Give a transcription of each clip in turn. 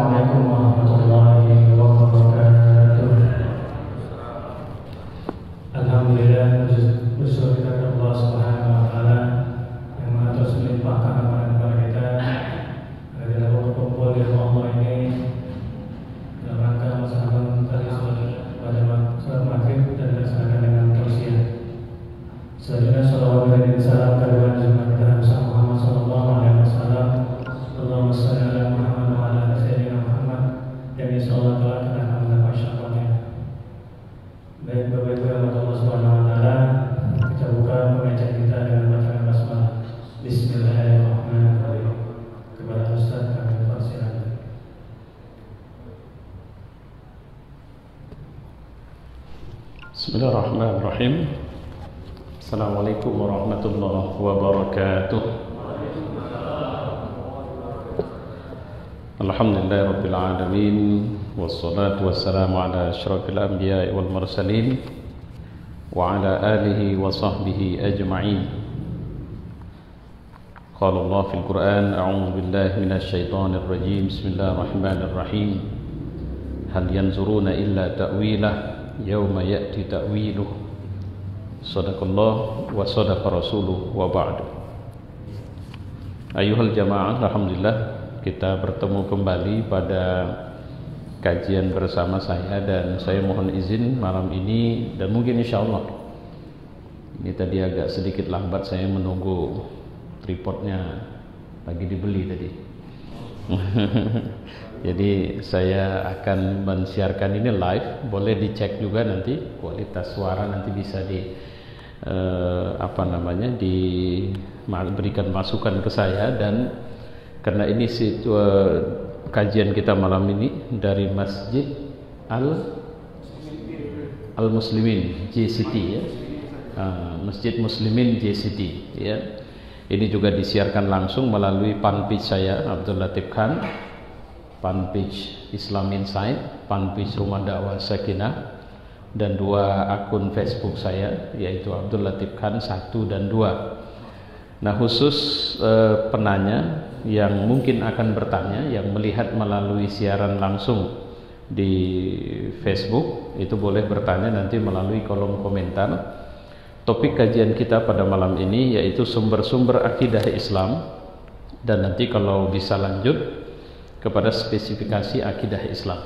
Assalamualaikum warahmatullahi wabarakatuh. Alhamdulillah, bersyukur kepada Allah Subhanahu wa taala yang Maha terus melimpahkan amanah kepada kita agar kita berkumpul di rumah Allah ini dalam rangka melaksanakan tadi pada salat maghrib dan dilaksanakan dengan tausiah. Selanjutnya salawat dan salam kepada Junjungan kita Nabi Muhammad sallallahu alaihi wasallam. Allahumma shalli ala Muhammad wa ala ali sayyidina Muhammad yang insyaallah telah kita akan masyaallah. Baik, Bapak Ibu yang Allah Subhanahu wa taala, kita buka pengajian kita dengan bacaan basmalah. Bismillahirrahmanirrahim. Kepada Ustaz kami persilakan. Bismillahirrahmanirrahim. Assalamualaikum warahmatullahi wabarakatuh. Alhamdulillahirabbil alamin wassalatu wassalamu ala asyrafil anbiya'i wal mursalin wa ala alihi wa sahbihi ajma'in. Qala Allah fil Qur'an, a'udzu billahi minasy syaithanir rajim. Bismillahirrahmanirrahim. Hal yanzuruna illa ta'wilah yauma ya'ti ta'wiluh. Sadaqallah wa sadaqa rasuluh wa ba'du. Ayuhal jamaah, alhamdulillah kita bertemu kembali pada kajian bersama saya, dan saya mohon izin malam ini, dan mungkin insyaallah ini tadi agak sedikit lambat, saya menunggu tripodnya lagi dibeli tadi. Jadi saya akan mensiarkan ini live, boleh dicek juga nanti kualitas suara, nanti bisa diberikan masukan ke saya. Dan karena ini kajian kita malam ini dari Masjid Al-Muslimin JCT ya. Masjid Muslimin JCT ya. Ini juga disiarkan langsung melalui fanpage saya Abdul Latif Khan, fanpage Islam Insight, fanpage Rumah Dakwah Sakinah, dan dua akun Facebook saya yaitu Abdul Latif Khan 1 dan 2. Nah, khusus penanya yang mungkin akan bertanya, yang melihat melalui siaran langsung di Facebook, itu boleh bertanya nanti melalui kolom komentar. Topik kajian kita pada malam ini yaitu sumber-sumber akidah Islam, dan nanti kalau bisa lanjut kepada spesifikasi akidah Islam.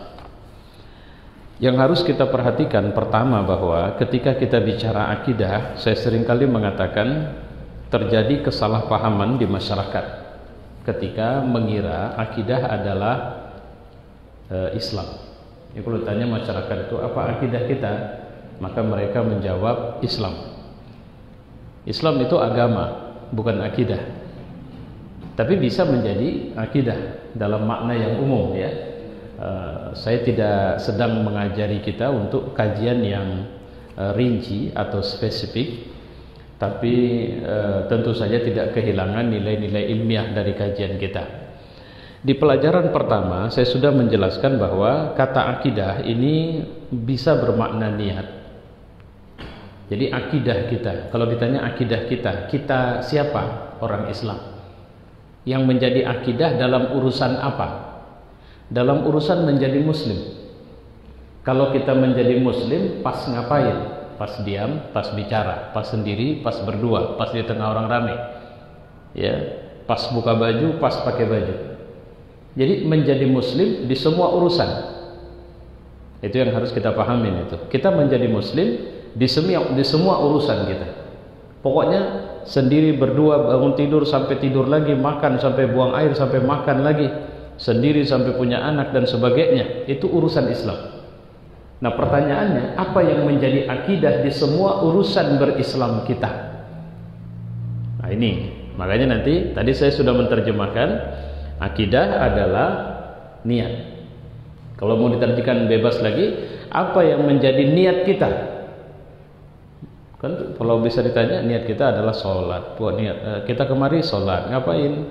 Yang harus kita perhatikan pertama bahwa ketika kita bicara akidah, saya seringkali mengatakan terjadi kesalahpahaman di masyarakat ketika mengira akidah adalah Islam. Ya, kalau tanya masyarakat itu apa akidah kita, maka mereka menjawab Islam. Islam itu agama, bukan akidah. Tapi bisa menjadi akidah dalam makna yang umum ya. Saya tidak sedang mengajari kita untuk kajian yang rinci atau spesifik, tapi tentu saja tidak kehilangan nilai-nilai ilmiah dari kajian kita. Di pelajaran pertama saya sudah menjelaskan bahwa kata akidah ini bisa bermakna niat. Jadi akidah kita, kalau ditanya akidah kita siapa? Orang Islam. Yang menjadi akidah dalam urusan apa? Dalam urusan menjadi muslim. Kalau kita menjadi muslim pas ngapain? Pas diam, pas bicara, pas sendiri, pas berdua, pas di tengah orang ramai, ya, pas buka baju, pas pakai baju. Jadi menjadi muslim di semua urusan. Itu yang harus kita pahamin itu. Kita menjadi muslim di semua urusan kita. Pokoknya sendiri, berdua, bangun tidur sampai tidur lagi, makan sampai buang air sampai makan lagi, sendiri sampai punya anak dan sebagainya, itu urusan Islam. Nah, pertanyaannya, apa yang menjadi akidah di semua urusan berislam kita? Nah, ini makanya nanti tadi saya sudah menerjemahkan akidah adalah niat. Kalau mau diterjemahkan bebas lagi, apa yang menjadi niat kita? Kan kalau bisa ditanya, niat kita adalah sholat. Buat niat kita kemari sholat, ngapain?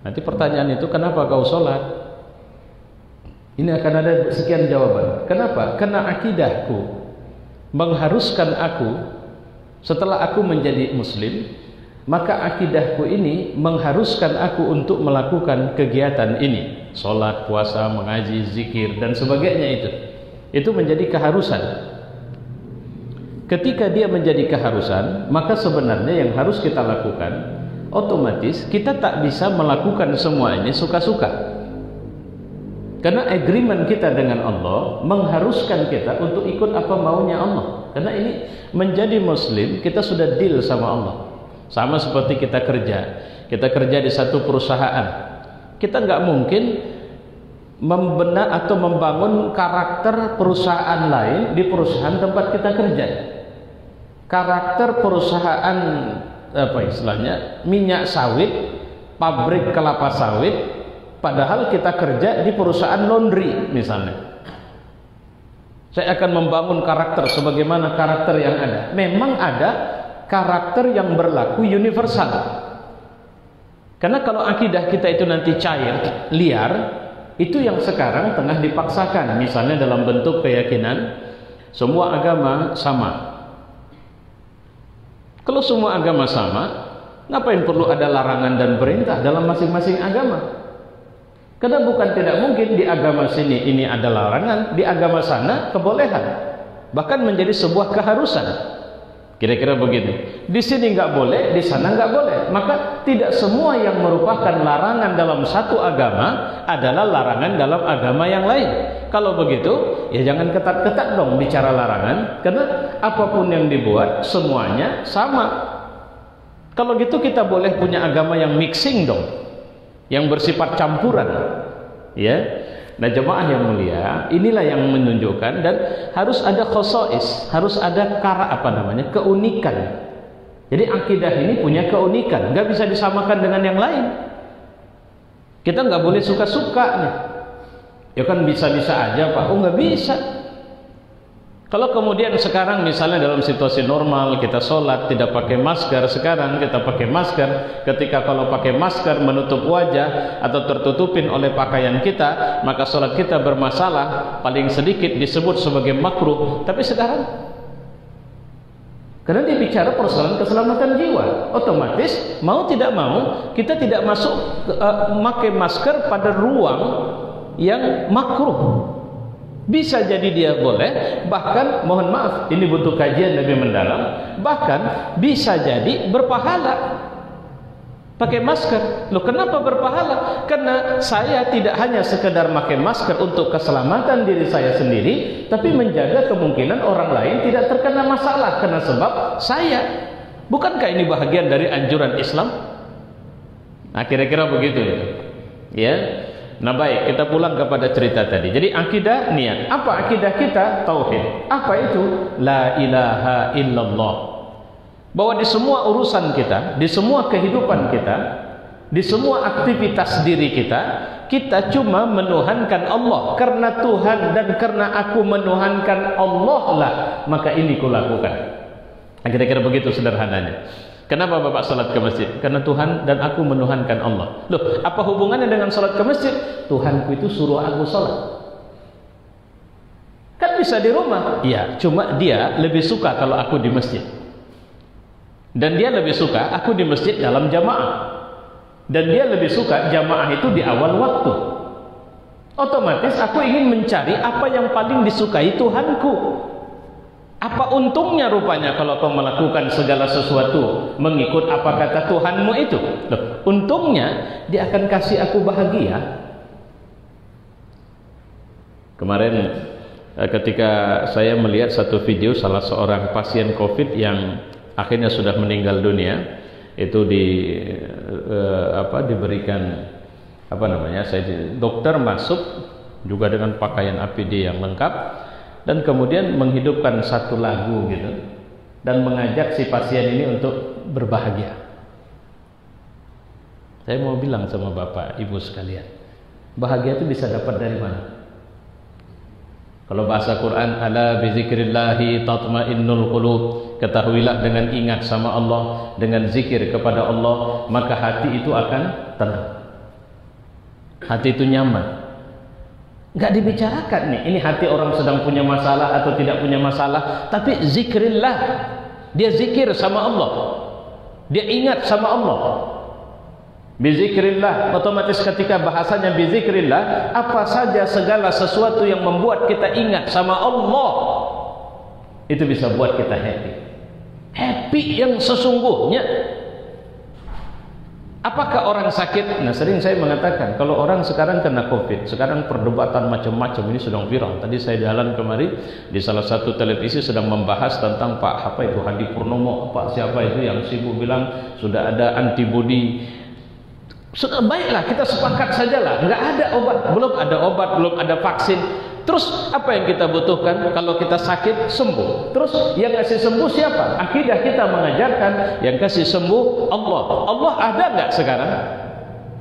Nanti pertanyaan itu, kenapa kau sholat? Ini akan ada sekian jawaban. Kenapa? Karena akidahku mengharuskan aku, setelah aku menjadi muslim, maka akidahku ini mengharuskan aku untuk melakukan kegiatan ini. Salat, puasa, mengaji, zikir dan sebagainya itu menjadi keharusan. Ketika dia menjadi keharusan, maka sebenarnya yang harus kita lakukan, otomatis kita tak bisa melakukan semua ini suka-suka. Karena agreement kita dengan Allah mengharuskan kita untuk ikut apa maunya Allah. Karena ini menjadi muslim, kita sudah deal sama Allah. Sama seperti kita kerja di satu perusahaan. Kita nggak mungkin membangun karakter perusahaan lain di perusahaan tempat kita kerja. Karakter perusahaan minyak sawit, pabrik kelapa sawit, padahal kita kerja di perusahaan laundry misalnya. Saya akan membangun karakter sebagaimana karakter yang ada. Memang ada karakter yang berlaku universal. Karena kalau akidah kita itu nanti cair, liar, itu yang sekarang tengah dipaksakan. Misalnya dalam bentuk keyakinan semua agama sama. Kalau semua agama sama, ngapain perlu ada larangan dan perintah dalam masing-masing agama? Karena bukan tidak mungkin di agama sini ini ada larangan, di agama sana kebolehan, bahkan menjadi sebuah keharusan. Kira-kira begitu. Di sini nggak boleh, di sana nggak boleh. Maka tidak semua yang merupakan larangan dalam satu agama adalah larangan dalam agama yang lain. Kalau begitu, ya jangan ketat-ketat dong bicara larangan, karena apapun yang dibuat semuanya sama. Kalau gitu kita boleh punya agama yang mixing dong, yang bersifat campuran, ya. Nah jemaah yang mulia, inilah yang menunjukkan dan harus ada khosais, harus ada keunikan. Jadi akidah ini punya keunikan, nggak bisa disamakan dengan yang lain. Kita nggak boleh suka-suka nih. Ya kan bisa-bisa aja Pak, nggak bisa. Kalau kemudian sekarang misalnya dalam situasi normal kita sholat tidak pakai masker, sekarang kita pakai masker. Ketika kalau pakai masker menutup wajah atau tertutupin oleh pakaian kita, maka sholat kita bermasalah, paling sedikit disebut sebagai makruh. Tapi sekarang karena dia bicara persoalan keselamatan jiwa, otomatis mau tidak mau kita tidak masuk memakai masker pada ruang yang makruh. Bisa jadi dia boleh, bahkan mohon maaf ini butuh kajian lebih mendalam, bahkan bisa jadi berpahala pakai masker. Loh kenapa berpahala? Karena saya tidak hanya sekedar pakai masker untuk keselamatan diri saya sendiri, tapi menjaga kemungkinan orang lain tidak terkena masalah karena sebab saya. Bukankah ini bahagian dari anjuran Islam? Nah kira-kira begitu ya. Nah baik, kita pulang kepada cerita tadi. Jadi akidah niat. Apa akidah kita? Tauhid. Apa itu? La ilaha illallah. Bahwa di semua urusan kita, di semua kehidupan kita, di semua aktivitas diri kita, kita cuma menuhankan Allah. Karena Tuhan dan karena aku menuhankan Allah lah, maka ini kulakukan. Nah, kira-kira begitu sederhananya. Kenapa Bapak salat ke masjid? Karena Tuhan dan aku menuhankan Allah. Loh, apa hubungannya dengan salat ke masjid? Tuhanku itu suruh aku salat. Kan bisa di rumah. Iya, cuma dia lebih suka kalau aku di masjid. Dan dia lebih suka aku di masjid dalam jamaah. Dan dia lebih suka jamaah itu di awal waktu. Otomatis aku ingin mencari apa yang paling disukai Tuhanku. Apa untungnya rupanya kalau kau melakukan segala sesuatu mengikut apa kata Tuhanmu itu? Loh, untungnya dia akan kasih aku bahagia. Kemarin ketika saya melihat satu video salah seorang pasien COVID yang akhirnya sudah meninggal dunia, itu diberikan dokter masuk juga dengan pakaian APD yang lengkap. Dan kemudian menghidupkan satu lagu gitu dan mengajak si pasien ini untuk berbahagia. Saya mau bilang sama Bapak Ibu sekalian, bahagia itu bisa dapat dari mana? Kalau bahasa Quran, ala bizikrillahi tatmainnul qulub, ketahuilah dengan ingat sama Allah, dengan zikir kepada Allah, maka hati itu akan tenang. Hati itu nyaman. Gak dibicarakan nih, ini hati orang sedang punya masalah atau tidak punya masalah, tapi zikrillah, dia zikir sama Allah, dia ingat sama Allah. Bizikrillah, otomatis ketika bahasanya bizikrillah, apa saja segala sesuatu yang membuat kita ingat sama Allah, itu bisa buat kita happy. Happy yang sesungguhnya. Apakah orang sakit? Nah, sering saya mengatakan, kalau orang sekarang kena COVID, sekarang perdebatan macam-macam ini sedang viral. Tadi saya jalan kemari, di salah satu televisi sedang membahas tentang Pak Hadi Purnomo, siapa itu yang sibuk bilang sudah ada antibodi. Sudah, baiklah, kita sepakat sajalah, nggak ada obat, belum ada vaksin. Terus apa yang kita butuhkan? Kalau kita sakit, sembuh. Terus yang kasih sembuh siapa? Akidah kita mengajarkan yang kasih sembuh Allah. Allah ada nggak sekarang?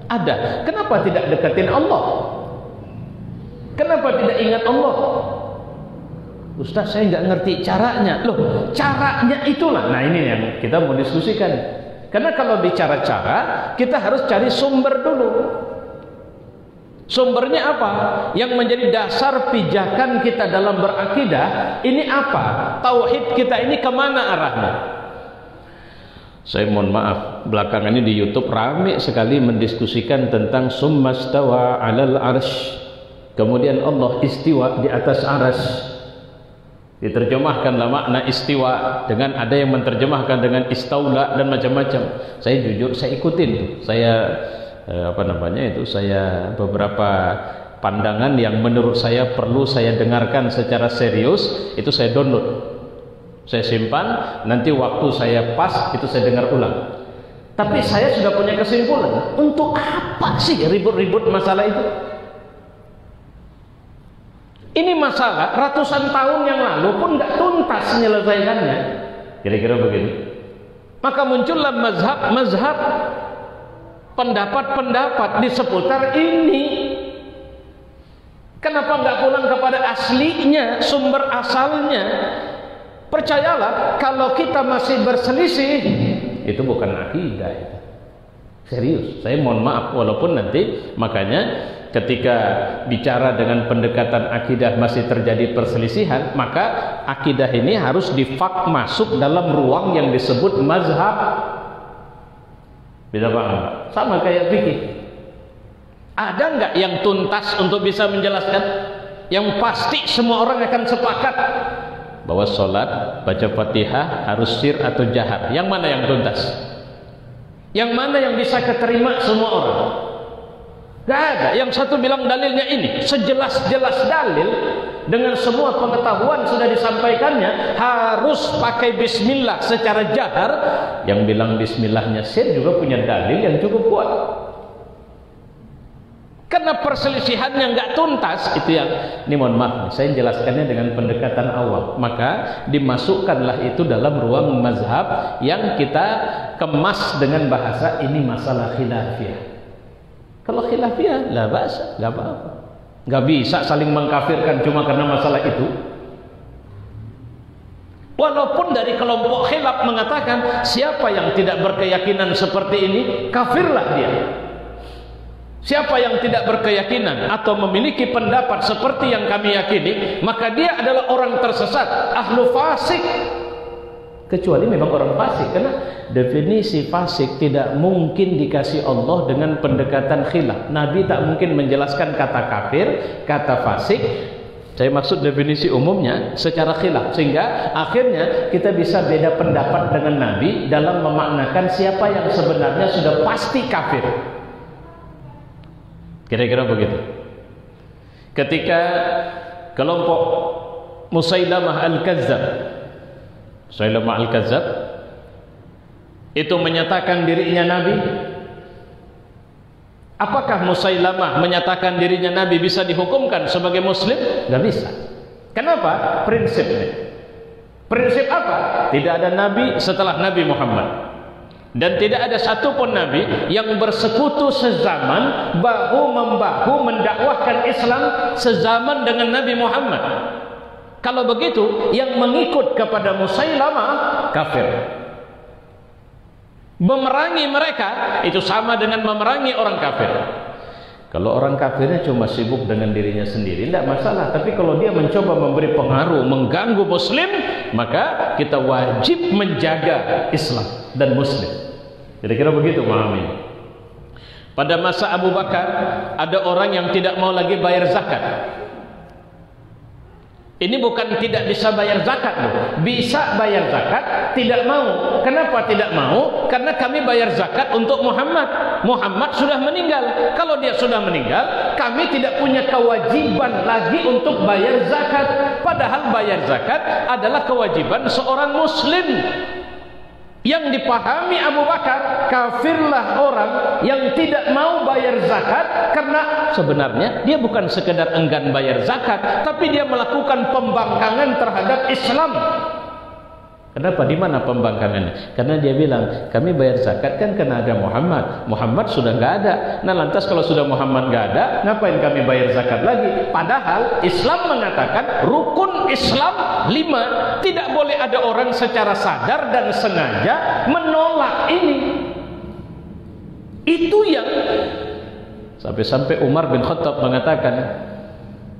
Ada. Kenapa tidak deketin Allah? Kenapa tidak ingat Allah? Ustaz, saya nggak ngerti caranya. Loh, caranya itulah. Nah, ini yang kita mau diskusikan. Karena kalau bicara cara, kita harus cari sumber dulu. Sumbernya apa? Yang menjadi dasar pijakan kita dalam berakidah, ini apa? Tauhid kita ini kemana arahnya? Saya mohon maaf, belakangan ini di YouTube ramai sekali mendiskusikan tentang summastawa 'alal 'arsy. Kemudian Allah istiwa di atas arsy. Diterjemahkanlah makna istiwa dengan ada yang menerjemahkan dengan istaula dan macam-macam. Saya jujur, saya ikutin tuh. Saya saya beberapa pandangan yang menurut saya perlu saya dengarkan secara serius, itu saya download, saya simpan, nanti waktu saya pas itu saya dengar ulang. Tapi saya sudah punya kesimpulan, untuk apa sih ribut-ribut masalah itu? Ini masalah ratusan tahun yang lalu pun nggak tuntas menyelesaikannya, kira-kira begitu. Maka muncullah mazhab, pendapat-pendapat di seputar ini. Kenapa nggak pulang kepada aslinya, sumber asalnya? Percayalah, kalau kita masih berselisih, itu bukan akidah itu. Serius, saya mohon maaf, walaupun nanti makanya ketika bicara dengan pendekatan akidah masih terjadi perselisihan, maka akidah ini harus masuk dalam ruang yang disebut mazhab. Bisa paham? Sama kayak fikih. Ada nggak yang tuntas untuk bisa menjelaskan? Yang pasti semua orang akan sepakat bahwa sholat baca Fatihah harus sir atau jahar. Yang mana yang tuntas? Yang mana yang bisa keterima semua orang? Gak ada. Yang satu bilang dalilnya ini, sejelas-jelas dalil dengan semua pengetahuan sudah disampaikannya, harus pakai bismillah secara jahar. Yang bilang bismillahnya sir juga punya dalil yang cukup kuat. Karena perselisihannya nggak tuntas, itu yang ini mohon maaf, saya jelaskannya dengan pendekatan awam. Maka dimasukkanlah itu dalam ruang mazhab yang kita kemas dengan bahasa ini masalah khilafiyah. Kalau khilafiyah, la ba'sa, nggak apa-apa. Nggak bisa saling mengkafirkan cuma karena masalah itu. Walaupun dari kelompok khilaf mengatakan siapa yang tidak berkeyakinan seperti ini, kafirlah dia. Siapa yang tidak berkeyakinan atau memiliki pendapat seperti yang kami yakini, maka dia adalah orang tersesat, ahlu fasik. Kecuali memang orang fasik, karena definisi fasik tidak mungkin dikasih Allah dengan pendekatan khilaf. Nabi tak mungkin menjelaskan kata kafir, kata fasik. Saya maksud definisi umumnya secara khilaf, sehingga akhirnya kita bisa beda pendapat dengan Nabi dalam memaknakan siapa yang sebenarnya sudah pasti kafir. Kira-kira begitu. Ketika kelompok Musailamah Al-Kazzab itu menyatakan dirinya Nabi, apakah Musailamah menyatakan dirinya Nabi bisa dihukumkan sebagai Muslim? Gak bisa. Kenapa? Prinsipnya. Prinsip apa? Tidak ada Nabi setelah Nabi Muhammad. Dan tidak ada satupun Nabi yang bersekutu sezaman, bahu-membahu mendakwahkan Islam sezaman dengan Nabi Muhammad. Kalau begitu, yang mengikut kepada Musailamah kafir. Memerangi mereka itu sama dengan memerangi orang kafir. Kalau orang kafirnya cuma sibuk dengan dirinya sendiri, tidak masalah. Tapi kalau dia mencoba memberi pengaruh, mengganggu Muslim, maka kita wajib menjaga Islam dan Muslim. Kira-kira begitu memahami. Pada masa Abu Bakar ada orang yang tidak mau lagi bayar zakat. Ini bukan tidak bisa bayar zakat loh. Bisa bayar zakat, tidak mau. Kenapa tidak mau? Karena kami bayar zakat untuk Muhammad. Muhammad sudah meninggal. Kalau dia sudah meninggal, kami tidak punya kewajiban lagi untuk bayar zakat. Padahal bayar zakat adalah kewajiban seorang muslim. Yang dipahami Abu Bakar, kafirlah orang yang tidak mau bayar zakat, karena sebenarnya dia bukan sekedar enggan bayar zakat, tapi dia melakukan pembangkangan terhadap Islam. Kenapa? Di mana pembangkangannya? Karena dia bilang, kami bayar zakat kan karena ada Muhammad. Muhammad sudah nggak ada. Nah lantas kalau sudah Muhammad nggak ada, ngapain kami bayar zakat lagi? Padahal Islam mengatakan rukun Islam 5. Tidak boleh ada orang secara sadar dan sengaja menolak ini. Itu yang sampai-sampai Umar bin Khattab mengatakan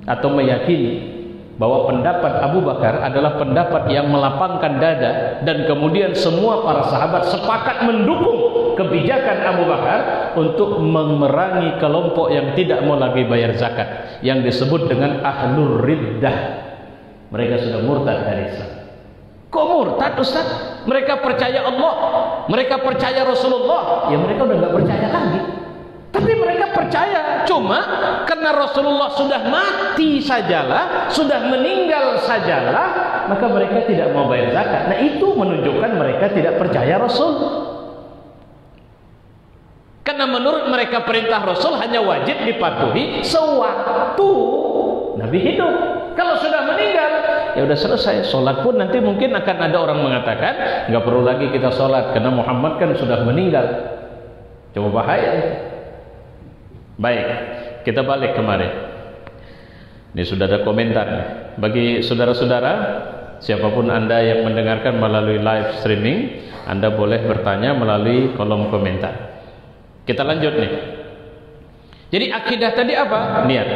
atau meyakini bahwa pendapat Abu Bakar adalah pendapat yang melapangkan dada, dan kemudian semua para sahabat sepakat mendukung kebijakan Abu Bakar untuk memerangi kelompok yang tidak mau lagi bayar zakat, yang disebut dengan ahlur riddah. Mereka sudah murtad dari Islam. Kok murtad, Ustaz? Mereka percaya Allah, mereka percaya Rasulullah. Ya mereka udah nggak percaya lagi. Tapi mereka percaya, cuma karena Rasulullah sudah mati sajalah, sudah meninggal sajalah, maka mereka tidak mau bayar zakat. Nah itu menunjukkan mereka tidak percaya Rasul. Karena menurut mereka perintah Rasul hanya wajib dipatuhi sewaktu Nabi hidup. Kalau sudah meninggal, ya udah selesai. Sholat pun nanti mungkin akan ada orang mengatakan nggak perlu lagi kita sholat karena Muhammad kan sudah meninggal. Coba bahaya. Baik, kita balik kemarin. Ini sudah ada komentar. Bagi saudara-saudara, siapapun Anda yang mendengarkan melalui live streaming, Anda boleh bertanya melalui kolom komentar. Kita lanjut nih. Jadi akidah tadi apa? Niat.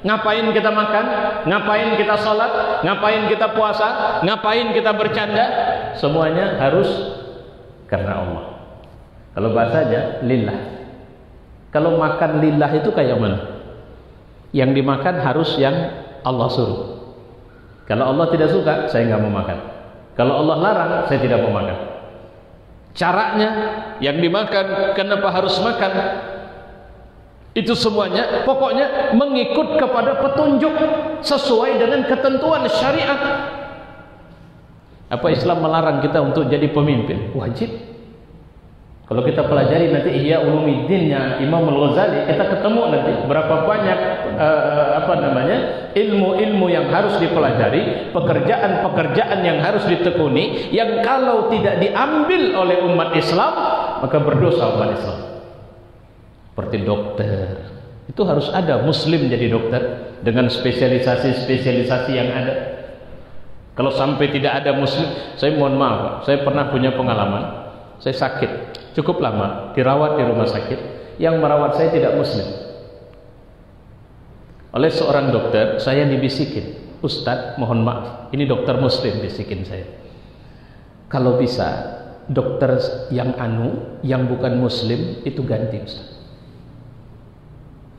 Ngapain kita makan? Ngapain kita sholat? Ngapain kita puasa? Ngapain kita bercanda? Semuanya harus karena Allah. Kalau bahasanya lillah. Kalau makan lillah itu kayak mana? Yang dimakan harus yang Allah suruh. Kalau Allah tidak suka, saya nggak mau makan. Kalau Allah larang, saya tidak mau makan. Caranya yang dimakan, kenapa harus makan? Itu semuanya pokoknya mengikut kepada petunjuk sesuai dengan ketentuan syariat. Apa Islam melarang kita untuk jadi pemimpin? Wajib. Kalau kita pelajari nanti Ihya Ulumuddin-nya Imam Al-Ghazali, kita ketemu nanti berapa banyak ilmu-ilmu yang harus dipelajari, pekerjaan-pekerjaan yang harus ditekuni, yang kalau tidak diambil oleh umat Islam maka berdosa umat Islam. Seperti dokter, itu harus ada muslim jadi dokter dengan spesialisasi-spesialisasi yang ada. Kalau sampai tidak ada muslim, saya mohon maaf, saya pernah punya pengalaman. Saya sakit cukup lama, dirawat di rumah sakit. Yang merawat saya tidak muslim. Oleh seorang dokter, saya dibisikin, Ustadz mohon maaf, ini dokter muslim bisikin saya, kalau bisa dokter yang yang bukan muslim itu ganti Ustadz.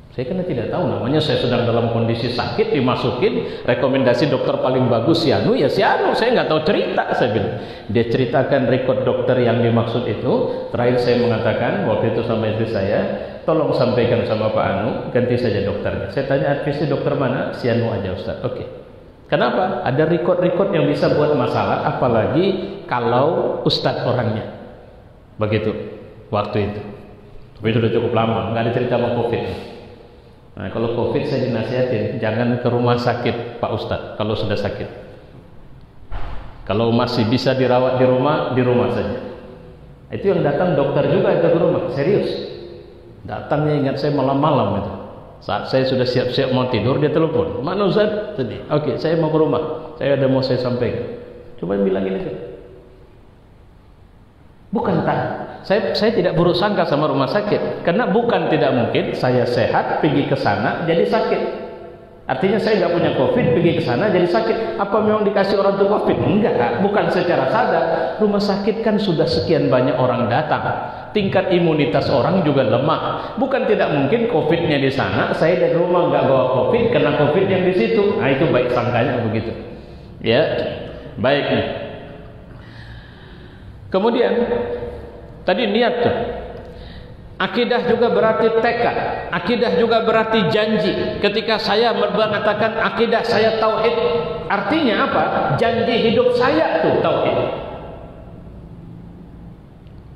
Saya karena tidak tahu, namanya saya sedang dalam kondisi sakit, dimasukin rekomendasi dokter paling bagus si Anu, ya si Anu, saya nggak tahu cerita. Saya bilang, dia ceritakan rekod dokter yang dimaksud itu. Terakhir saya mengatakan waktu itu sama istri saya, tolong sampaikan sama Pak Anu, ganti saja dokternya. Saya tanya, advisi dokter mana? Si Anu aja Ustaz. Oke. Kenapa? Ada rekod-rekod yang bisa buat masalah, apalagi kalau Ustadz orangnya. Begitu waktu itu. Tapi itu sudah cukup lama, nggak ada cerita sama COVID. Nah, kalau COVID saya dinasihatin jangan ke rumah sakit Pak Ustadz kalau sudah sakit. Kalau masih bisa dirawat di rumah saja. Itu yang datang dokter juga itu ke rumah, serius. Datangnya ingat saya malam-malam itu. Saat saya sudah siap-siap mau tidur, dia telepon, "Mana Ustadz?" Tadi. "Oke, saya mau ke rumah. Saya ada mau saya sampaikan." Coba bilang ini tuh. Bukan tak. Saya tidak buruk sangka sama rumah sakit, karena bukan tidak mungkin saya sehat pergi ke sana jadi sakit. Artinya saya nggak punya COVID pergi ke sana jadi sakit. Apa memang dikasih orang itu COVID? Enggak, bukan secara sadar. Rumah sakit kan sudah sekian banyak orang datang. tingkat imunitas orang juga lemah. Bukan tidak mungkin COVID-nya di sana, saya dari rumah nggak bawa COVID, kena COVID yang di situ. Nah itu baik sangkanya begitu. Ya, baik nih. Kemudian tadi niat tuh. Akidah juga berarti tekad. Akidah juga berarti janji. Ketika saya mengatakan akidah saya tauhid, artinya apa? Janji hidup saya tuh tauhid.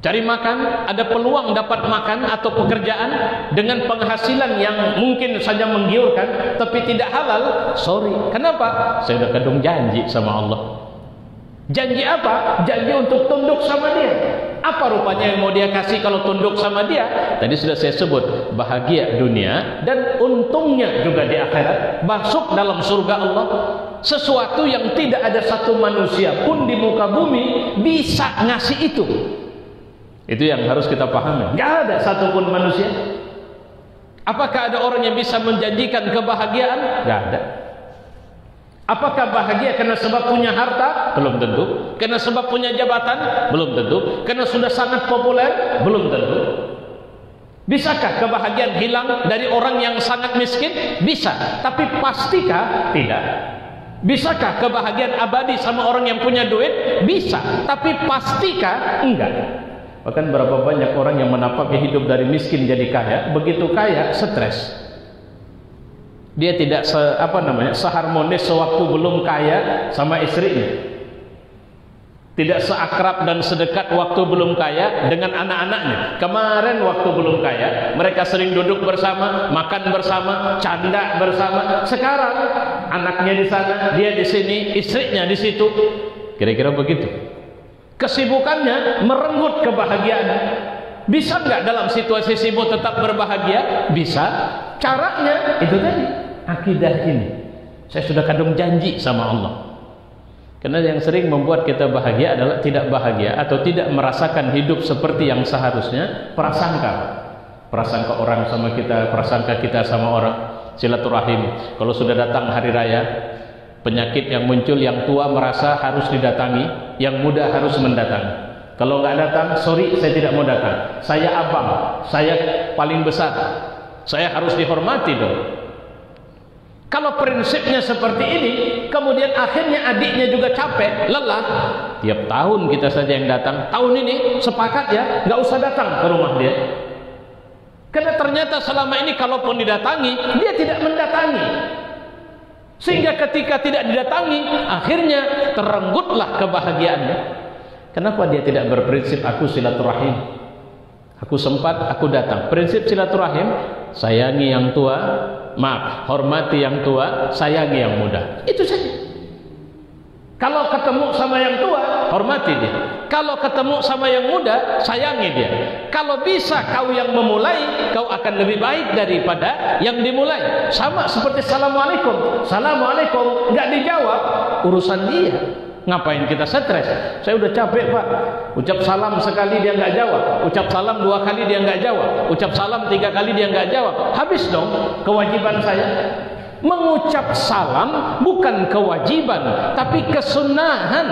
Cari makan, ada peluang dapat makan atau pekerjaan dengan penghasilan yang mungkin saja menggiurkan, tapi tidak halal. Sorry, kenapa? Saya udah kadung janji sama Allah. Janji apa? Janji untuk tunduk sama dia. Apa rupanya yang mau dia kasih kalau tunduk sama dia? Tadi sudah saya sebut, bahagia dunia dan untungnya juga di akhirat, masuk dalam surga Allah. Sesuatu yang tidak ada satu manusia pun di muka bumi bisa ngasih itu. Itu yang harus kita pahami. Gak ada satupun manusia. Apakah ada orang yang bisa menjanjikan kebahagiaan? Gak ada. Apakah bahagia karena sebab punya harta? Belum tentu. Karena sebab punya jabatan? Belum tentu. Karena sudah sangat populer? Belum tentu. Bisakah kebahagiaan hilang dari orang yang sangat miskin? Bisa. Tapi pastikah? Tidak. Bisakah kebahagiaan abadi sama orang yang punya duit? Bisa. Tapi pastikah? Enggak. Bahkan berapa banyak orang yang menapaki hidup dari miskin jadi kaya, begitu kaya stres. Dia tidak seharmonis sewaktu belum kaya sama istrinya. Tidak seakrab dan sedekat waktu belum kaya dengan anak-anaknya. Kemarin waktu belum kaya, mereka sering duduk bersama, makan bersama, canda bersama. Sekarang anaknya di sana, dia di sini, istrinya di situ. Kira-kira begitu. Kesibukannya merenggut kebahagiaan. Bisa nggak dalam situasi sibuk tetap berbahagia? Bisa. Caranya itu tadi, akidah ini. Saya sudah kadung janji sama Allah. Karena yang sering membuat kita bahagia adalah tidak bahagia atau tidak merasakan hidup seperti yang seharusnya. Prasangka orang sama kita, prasangka kita sama orang. Silaturahim. Kalau sudah datang hari raya, penyakit yang muncul, yang tua merasa harus didatangi, yang muda harus mendatangi. Kalau nggak datang, sorry, saya tidak mau datang. Saya abang, saya paling besar, saya harus dihormati dong. Kalau prinsipnya seperti ini, kemudian akhirnya adiknya juga capek, lelah. Tiap tahun kita saja yang datang. Tahun ini sepakat ya, nggak usah datang ke rumah dia. Karena ternyata selama ini kalaupun didatangi, dia tidak mendatangi. Sehingga ketika tidak didatangi, akhirnya terenggutlah kebahagiaannya. Kenapa dia tidak berprinsip aku silaturahim? Aku sempat, aku datang. Prinsip silaturahim, sayangi yang tua, hormati yang tua, sayangi yang muda. Itu saja. Kalau ketemu sama yang tua, hormati dia. Kalau ketemu sama yang muda, sayangi dia. Kalau bisa kau yang memulai, kau akan lebih baik daripada yang dimulai. Sama seperti assalamualaikum. Assalamualaikum, nggak dijawab, urusan dia. Ngapain kita stres? Saya udah capek pak. Ucap salam sekali dia nggak jawab, ucap salam 2 kali dia nggak jawab, ucap salam 3 kali dia nggak jawab. Habis dong kewajiban saya. Mengucap salam bukan kewajiban, tapi kesunahan.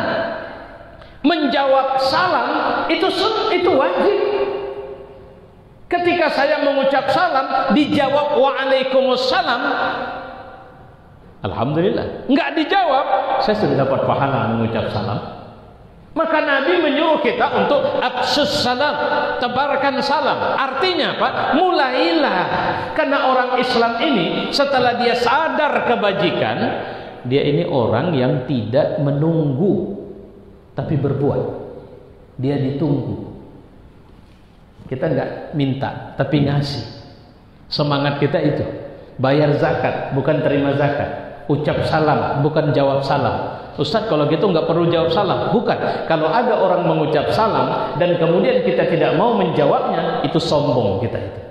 Menjawab salam itu wajib. Ketika saya mengucap salam dijawab waalaikumsalam, alhamdulillah. Enggak dijawab, saya sudah dapat pahala mengucap salam. Maka Nabi menyuruh kita untuk afsus salam, tebarkan salam. Artinya apa? Mulailah. Karena orang Islam ini setelah dia sadar kebajikan, dia ini orang yang tidak menunggu tapi berbuat. Dia ditunggu. Kita enggak minta tapi ngasih. Semangat kita itu bayar zakat bukan terima zakat. Ucap salam bukan jawab salam. Ustaz kalau gitu nggak perlu jawab salam. Bukan. Kalau ada orang mengucap salam dan kemudian kita tidak mau menjawabnya, itu sombong kita itu.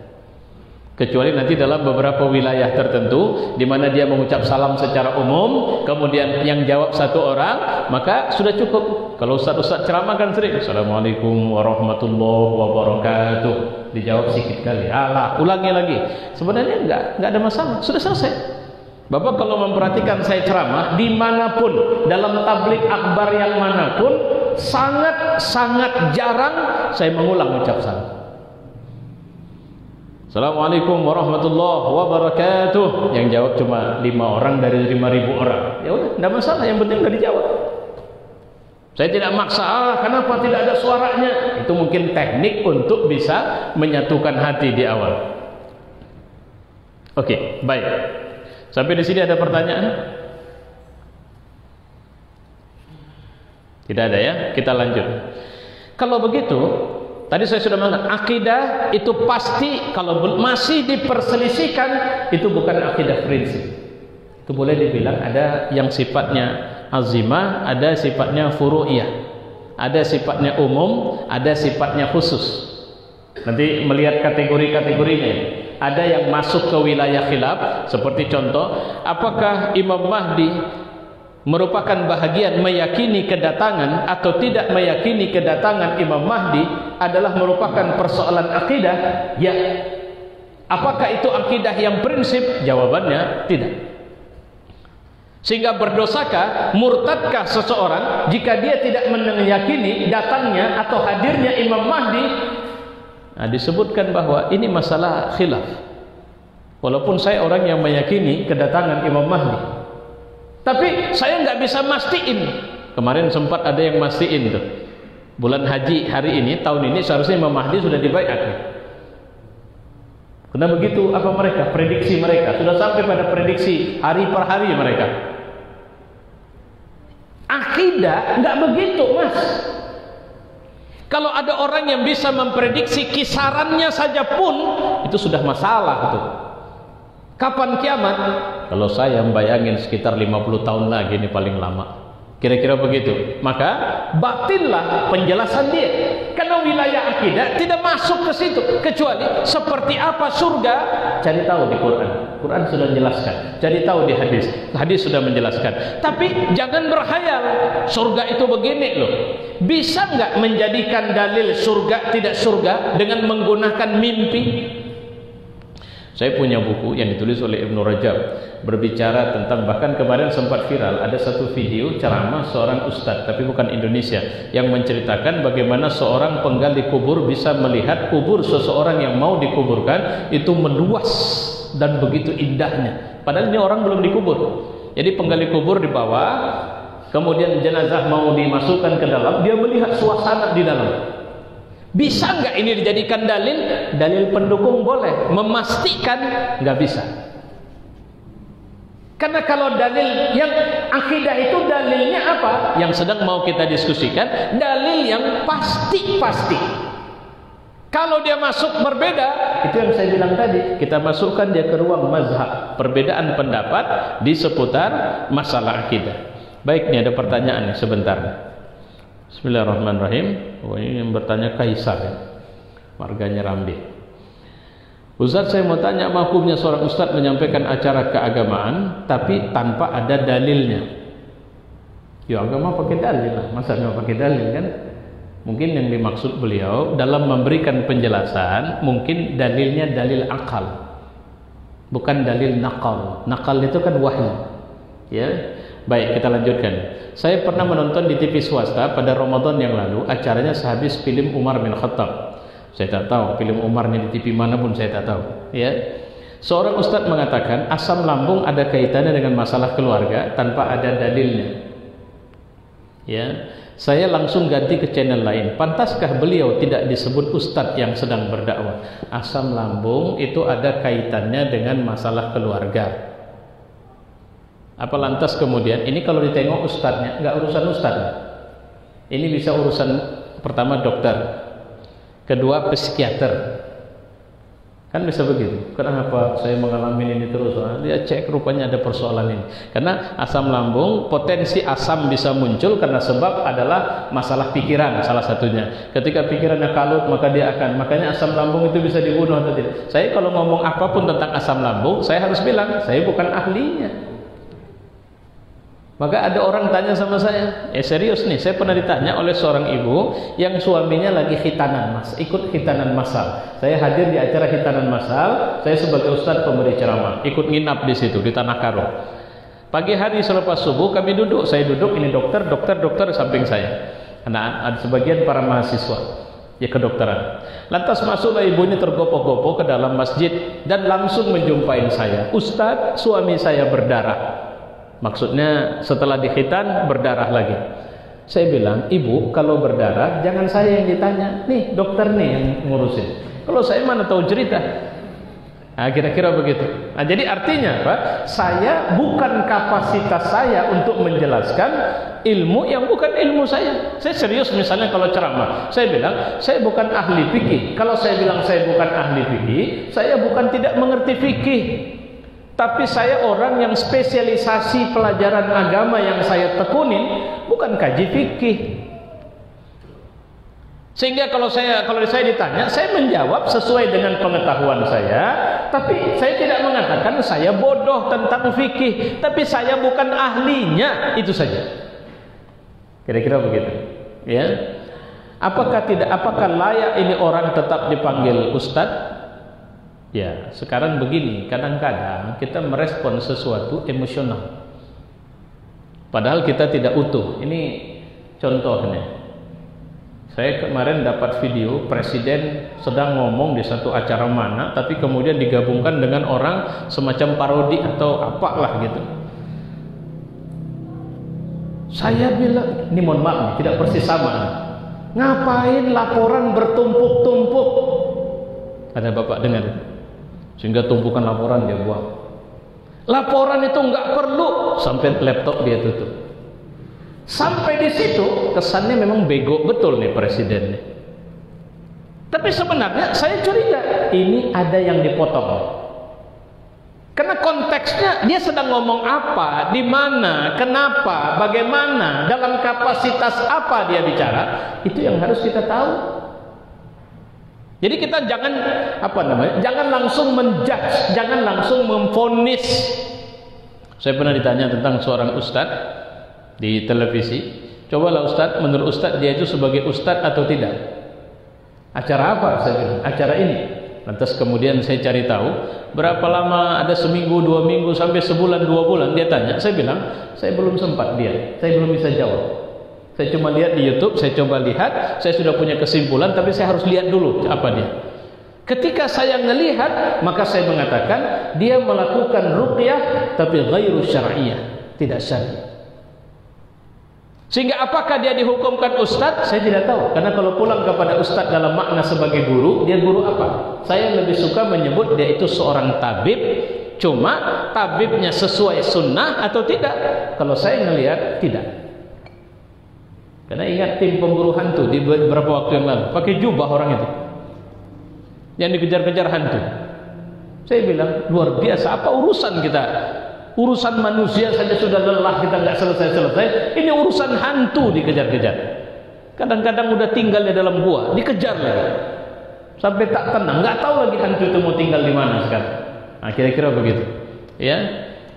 Kecuali nanti dalam beberapa wilayah tertentu di mana dia mengucap salam secara umum, kemudian yang jawab 1 orang, maka sudah cukup. Kalau ustaz-ustaz ceramah kan sering Assalamualaikum warahmatullahi wabarakatuh, dijawab sedikit kali. Alah, ulangi lagi. Sebenarnya enggak ada masalah, sudah selesai. Bapak kalau memperhatikan saya ceramah dimanapun, dalam tablik akbar yang manapun, sangat jarang saya mengulang ucap salam. Assalamualaikum warahmatullahi wabarakatuh. Yang jawab cuma 5 orang dari 5.000 orang. Ya udah, tidak masalah, yang penting nggak dijawab. Saya tidak maksa, kenapa tidak ada suaranya? Itu mungkin teknik untuk bisa menyatukan hati di awal. Oke, baik. Sampai di sini ada pertanyaan? Tidak ada ya? Kita lanjut. Kalau begitu, tadi saya sudah mengatakan akidah itu pasti kalau masih diperselisihkan itu bukan akidah prinsip. Itu boleh dibilang ada yang sifatnya azimah, ada sifatnya furu'iyah, ada sifatnya umum, ada sifatnya khusus. Nanti melihat kategori-kategorinya. Ada yang masuk ke wilayah khilaf, seperti contoh, apakah Imam Mahdi merupakan bahagian meyakini kedatangan atau tidak meyakini kedatangan Imam Mahdi adalah merupakan persoalan akidah? Ya. Apakah itu akidah yang prinsip? Jawabannya tidak. Sehingga berdosakah, murtadkah seseorang jika dia tidak meyakini datangnya atau hadirnya Imam Mahdi? Nah, disebutkan bahwa ini masalah khilaf. Walaupun saya orang yang meyakini kedatangan Imam Mahdi, tapi saya nggak bisa mastiin. Kemarin sempat ada yang mastiin tuh. Bulan haji hari ini, tahun ini seharusnya Imam Mahdi sudah dibaiat. Karena begitu apa mereka? Prediksi mereka sudah sampai pada prediksi hari per hari mereka. Akidah nggak begitu, Mas. Kalau ada orang yang bisa memprediksi kisarannya saja pun itu sudah masalah tuh. Kapan kiamat? Kalau saya membayangin sekitar 50 tahun lagi ini paling lama. Kira-kira begitu. Maka batinlah penjelasan dia. Karena wilayah akidah tidak masuk ke situ. Kecuali seperti apa surga, cari tahu di Quran. Quran sudah menjelaskan. Cari tahu di hadis. Hadis sudah menjelaskan. Tapi jangan berkhayal. Surga itu begini loh. Bisa nggak menjadikan dalil surga tidak surga dengan menggunakan mimpi? Saya punya buku yang ditulis oleh Ibnu Rajab berbicara tentang, bahkan kemarin sempat viral ada satu video ceramah seorang ustadz tapi bukan Indonesia yang menceritakan bagaimana seorang penggali kubur bisa melihat kubur seseorang yang mau dikuburkan itu meluas dan begitu indahnya, padahal ini orang belum dikubur. Jadi penggali kubur di bawah, kemudian jenazah mau dimasukkan ke dalam, dia melihat suasana di dalam. Bisa nggak ini dijadikan dalil? Dalil pendukung boleh, memastikan nggak bisa. Karena kalau dalil yang akidah itu dalilnya apa? Yang sedang mau kita diskusikan, dalil yang pasti-pasti. Kalau dia masuk berbeda, itu yang saya bilang tadi, kita masukkan dia ke ruang mazhab, perbedaan pendapat di seputar masalah akidah. Baik, ini ada pertanyaan nih sebentar. Bismillahirrahmanirrahim. Oh, ini yang bertanya Kaisar ya, marganya Rambi. Ustaz, saya mau tanya, hukumnya seorang ustaz menyampaikan acara keagamaan tapi tanpa ada dalilnya? Ya agama pakai dalil lah, masa nggak pakai dalil kan? Mungkin yang dimaksud beliau dalam memberikan penjelasan mungkin dalilnya dalil akal, bukan dalil nakal. Nakal itu kan wahyu. Ya, baik, kita lanjutkan. Saya pernah menonton di TV swasta pada Ramadan yang lalu, acaranya sehabis film Umar bin Khattab. Saya tak tahu film Umar ini di TV mana pun saya tak tahu. Ya, seorang ustadz mengatakan asam lambung ada kaitannya dengan masalah keluarga tanpa ada dalilnya. Ya, saya langsung ganti ke channel lain. Pantaskah beliau tidak disebut ustadz yang sedang berdakwah? Asam lambung itu ada kaitannya dengan masalah keluarga. Apa lantas kemudian ini kalau ditengok ustadznya, nggak urusan ustadznya. Ini bisa urusan pertama dokter, kedua psikiater, kan bisa begitu. Kenapa saya mengalami ini terus? Dia cek rupanya ada persoalan ini. Karena asam lambung, potensi asam bisa muncul karena sebab adalah masalah pikiran salah satunya. Ketika pikirannya kalut maka dia akan, makanya asam lambung itu bisa dibunuh atau tidak. Saya kalau ngomong apapun tentang asam lambung, saya harus bilang saya bukan ahlinya. Maka ada orang tanya sama saya, serius nih, saya pernah ditanya oleh seorang ibu yang suaminya lagi khitanan mas, ikut khitanan massal. Saya hadir di acara khitanan massal, saya sebagai ustadz pemberi ceramah, ikut nginap di situ di Tanah Karo. Pagi hari selepas subuh kami duduk, saya duduk, ini dokter di samping saya. Ada sebagian para mahasiswa. ya kedokteran. Lantas masuklah ibu ini tergopoh-gopoh ke dalam masjid dan langsung menjumpai saya. Ustadz, suami saya berdarah. Maksudnya setelah dikhitan berdarah lagi. Saya bilang, ibu kalau berdarah jangan saya yang ditanya, nih dokter nih yang ngurusin. Kalau saya mana tahu cerita. Nah, kira-kira begitu. Nah, jadi artinya apa? Saya bukan kapasitas saya untuk menjelaskan ilmu yang bukan ilmu saya. Saya serius misalnya kalau ceramah, saya bilang saya bukan ahli fikih. Kalau saya bilang saya bukan ahli fikih, saya bukan tidak mengerti fikih. Tapi saya orang yang spesialisasi pelajaran agama yang saya tekunin bukan kaji fikih. Sehingga kalau saya ditanya, saya menjawab sesuai dengan pengetahuan saya, tapi saya tidak mengatakan saya bodoh tentang fikih, tapi saya bukan ahlinya, itu saja. Kira-kira begitu, ya. Apakah layak ini orang tetap dipanggil ustadz? Ya, sekarang begini, kadang-kadang kita merespon sesuatu emosional. Padahal kita tidak utuh. Ini contohnya. Saya kemarin dapat video presiden sedang ngomong di satu acara mana, tapi kemudian digabungkan dengan orang semacam parodi atau apalah gitu. Saya bilang, ini mohon maaf nih, tidak persis sama. Ngapain laporan bertumpuk-tumpuk? Ada bapak dengar? Sehingga tumpukan laporan dia buang. Laporan itu nggak perlu, sampai laptop dia tutup. Sampai di situ kesannya memang bego betul nih presiden nih. Tapi sebenarnya saya curiga ini ada yang dipotong. Karena konteksnya dia sedang ngomong apa, di mana, kenapa, bagaimana, dalam kapasitas apa dia bicara, itu yang harus kita tahu. Jadi kita jangan langsung menjudge, jangan langsung memvonis. Saya pernah ditanya tentang seorang ustadz di televisi, cobalah ustadz, menurut ustadz dia itu sebagai ustadz atau tidak? Acara apa? Saya bilang, acara ini. Lantas kemudian saya cari tahu berapa lama, ada seminggu, 2 minggu, sampai sebulan, 2 bulan. Dia tanya, saya bilang saya belum sempat saya belum bisa jawab. Saya cuma lihat di YouTube, saya coba lihat, saya sudah punya kesimpulan, tapi saya harus lihat dulu apa dia. Ketika saya melihat, maka saya mengatakan dia melakukan ruqyah tapi ghairu syar'iyyah, tidak syar'i. Sehingga apakah dia dihukumkan ustadz? Saya tidak tahu. Karena kalau pulang kepada ustadz dalam makna sebagai guru, dia guru apa? Saya lebih suka menyebut dia itu seorang tabib. Cuma tabibnya sesuai sunnah atau tidak? Kalau saya melihat tidak. Karena ingat tim pemburu hantu di beberapa waktu yang lalu, pakai jubah orang itu yang dikejar-kejar hantu. Saya bilang luar biasa, apa urusan kita? Urusan manusia saja sudah lelah, kita nggak selesai-selesai. Ini urusan hantu dikejar-kejar. Kadang-kadang udah tinggal di dalam gua, dikejar lagi. Sampai tak tenang, nggak tahu lagi hantu itu mau tinggal di mana sekarang. Nah, kira-kira begitu. Ya,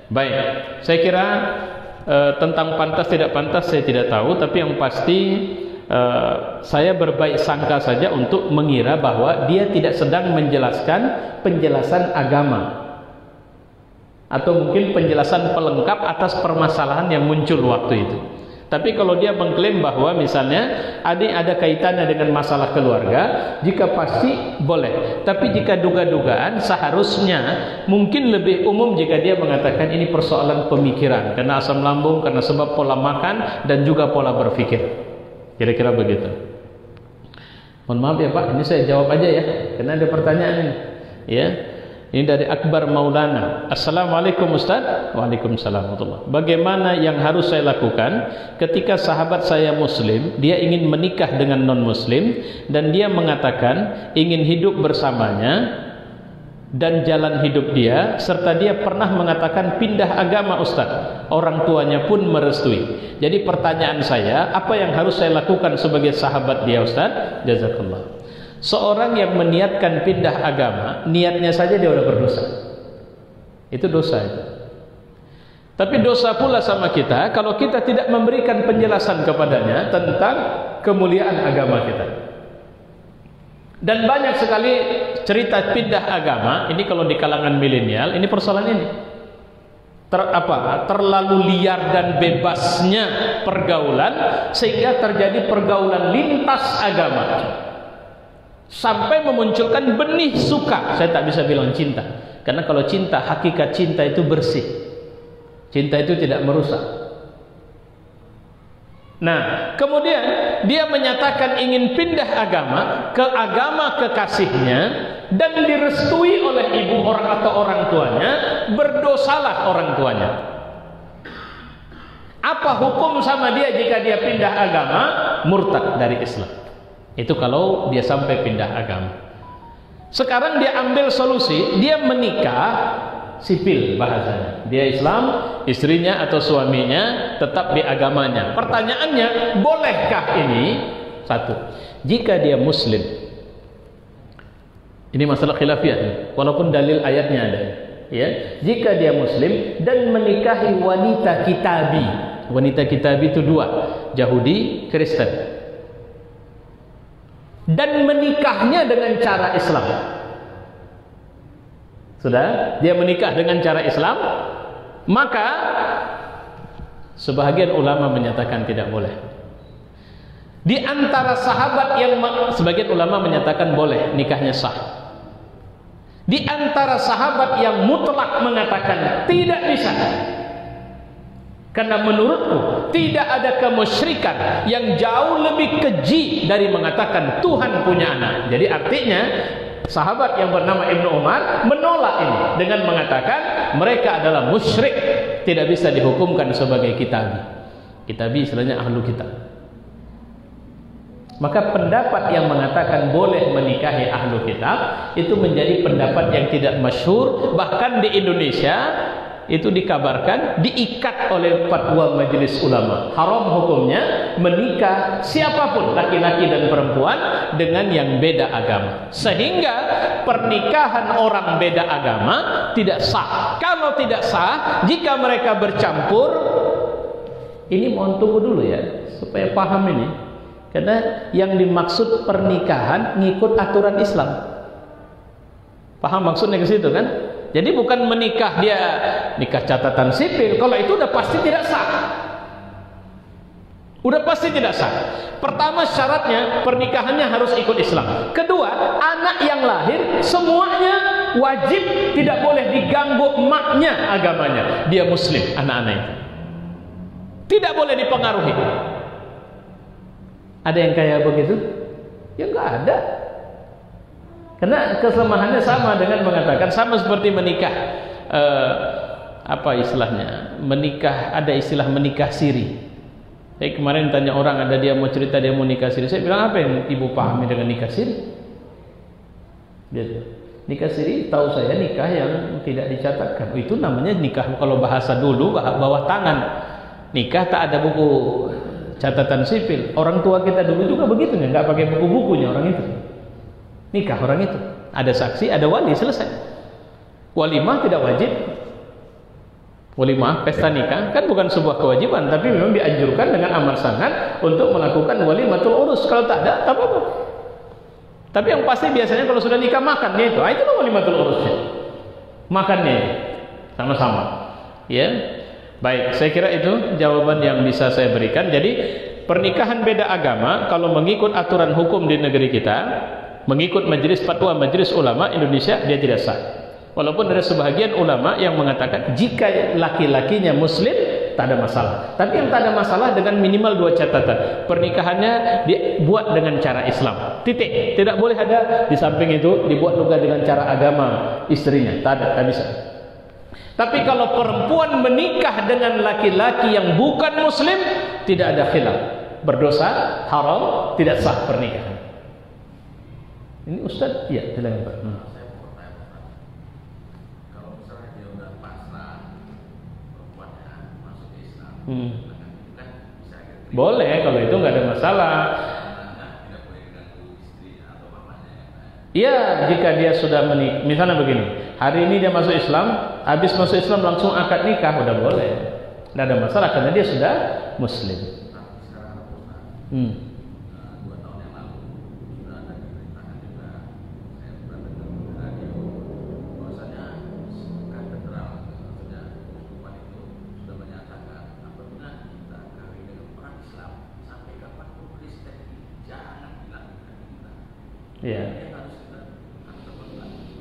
baik. Saya kira tentang pantas tidak pantas saya tidak tahu, tapi yang pasti saya berbaik sangka saja untuk mengira bahwa dia tidak sedang menjelaskan penjelasan agama, atau mungkin penjelasan pelengkap atas permasalahan yang muncul waktu itu. Tapi kalau dia mengklaim bahwa misalnya ada kaitannya dengan masalah keluarga, jika pasti boleh. Tapi jika duga-dugaan, seharusnya mungkin lebih umum jika dia mengatakan ini persoalan pemikiran, karena asam lambung, karena sebab pola makan dan juga pola berpikir. Kira-kira begitu. Mohon maaf ya Pak, ini saya jawab aja ya, karena ada pertanyaan ini. Ya. Ini dari Akbar Maulana. Assalamualaikum Ustaz. Waalaikumsalam warahmatullahi. Bagaimana yang harus saya lakukan ketika sahabat saya muslim, dia ingin menikah dengan non muslim, dan dia mengatakan ingin hidup bersamanya dan jalan hidup dia, serta dia pernah mengatakan pindah agama Ustaz. Orang tuanya pun merestui. Jadi pertanyaan saya, apa yang harus saya lakukan sebagai sahabat dia Ustaz? Jazakallah. Seorang yang meniatkan pindah agama, niatnya saja dia sudah berdosa. Itu dosa itu. Tapi dosa pula sama kita kalau kita tidak memberikan penjelasan kepadanya tentang kemuliaan agama kita. Dan banyak sekali cerita pindah agama, ini kalau di kalangan milenial, ini persoalan ini. Terlalu liar dan bebasnya pergaulan sehingga terjadi pergaulan lintas agama. sampai memunculkan benih suka. Saya tak bisa bilang cinta, karena kalau cinta, hakikat cinta itu bersih. Cinta itu tidak merusak. Nah, kemudian dia menyatakan ingin pindah agama kekasihnya, dan direstui oleh ibu orang atau orang tuanya, berdosalah orang tuanya. Apa hukum sama dia jika dia pindah agama? Murtad dari Islam. Itu kalau dia sampai pindah agama. Sekarang dia ambil solusi, dia menikah sipil bahasanya. Dia Islam, istrinya atau suaminya tetap di agamanya. Pertanyaannya, bolehkah ini? Satu, jika dia muslim. Ini masalah khilafiyah, walaupun dalil ayatnya ada. Ya, jika dia muslim dan menikahi wanita kitabi. Wanita kitabi itu dua, Yahudi, Kristen. Dan menikahnya dengan cara Islam. Sudah, dia menikah dengan cara Islam, maka sebahagian ulama menyatakan tidak boleh. Di antara sahabat yang sebagian ulama menyatakan boleh, nikahnya sah. Di antara sahabat yang mutlak mengatakan tidak bisa. Karena menurutku tidak ada kemusyrikan yang jauh lebih keji dari mengatakan Tuhan punya anak. Jadi artinya sahabat yang bernama Ibnu Umar menolak ini dengan mengatakan mereka adalah musyrik, tidak bisa dihukumkan sebagai kitabi. Kitabi istilahnya ahlu kitab. Maka pendapat yang mengatakan boleh menikahi ahlu kitab itu menjadi pendapat yang tidak masyhur, bahkan di Indonesia itu dikabarkan diikat oleh fatwa majelis ulama. Haram hukumnya menikah siapapun, laki-laki dan perempuan, dengan yang beda agama. Sehingga pernikahan orang beda agama tidak sah. Kalau tidak sah, jika mereka bercampur, ini mohon tunggu dulu ya supaya paham ini. Karena yang dimaksud pernikahan ngikut aturan Islam. Paham maksudnya ke situ kan? Jadi bukan menikah dia nikah catatan sipil. Kalau itu udah pasti tidak sah. Udah pasti tidak sah. Pertama syaratnya pernikahannya harus ikut Islam. Kedua, anak yang lahir semuanya wajib tidak boleh diganggu emaknya agamanya. Dia muslim anak-anak itu. Tidak boleh dipengaruhi. Ada yang kayak begitu? Ya enggak ada. Karena kesamaannya sama dengan mengatakan sama seperti menikah. Apa istilahnya? Menikah, ada istilah menikah siri. Saya kemarin tanya orang, ada dia mau cerita dia mau nikah siri. Saya bilang, apa yang ibu pahami dengan nikah siri? Dia, nikah siri tahu saya nikah yang tidak dicatatkan. Itu namanya nikah, kalau bahasa dulu bawah tangan. Nikah tak ada buku catatan sipil. Orang tua kita dulu juga begitu, nggak pakai buku-bukunya orang itu. Nikah orang itu ada saksi, ada wali, selesai. Walimah tidak wajib. Walimah pesta nikah kan bukan sebuah kewajiban, tapi memang dianjurkan dengan amar sangat untuk melakukan walimatul urus. Kalau tak ada, tak apa-apa. Tapi yang pasti biasanya kalau sudah nikah makannya itu, itu walimatul urusnya. Makannya sama-sama. Ya. Baik, saya kira itu jawaban yang bisa saya berikan. Jadi pernikahan beda agama kalau mengikut aturan hukum di negeri kita, mengikut majelis fatwa majelis ulama Indonesia, dia tidak sah. Walaupun ada sebahagian ulama yang mengatakan jika laki-lakinya muslim tak ada masalah. Tapi yang tak ada masalah dengan minimal dua catatan. Pernikahannya dibuat dengan cara Islam. Titik. Tidak boleh ada di samping itu dibuat juga dengan cara agama istrinya. Tak ada, tak bisa. Tapi kalau perempuan menikah dengan laki-laki yang bukan muslim, tidak ada khilaf. Berdosa, haram, tidak sah pernikahan. Ini Ustaz? Iya, silakan Pak. Kalau misalnya dia udah pasrah, perempuannya masuk ke Islam, kan bisa gitu. Boleh, kalau itu nggak ada masalah. Tidak boleh diganggu istrinya atau bapaknya. Iya, jika dia sudah menikah, misalnya begini, hari ini dia masuk Islam, habis masuk Islam langsung akad nikah, udah boleh. Tidak ada masalah karena dia sudah muslim. Tapi sekarang Ustaz, 2 tahun yang lalu sudah ada diberitakan juga, saya pernah dengar di radio bahwasanya katedral sudah keuskupan itu sudah menyatakan apabila kita kawin dengan orang Islam sampai kapanpun Kristen jangan dilakukan kita. Ya. Ini harus kita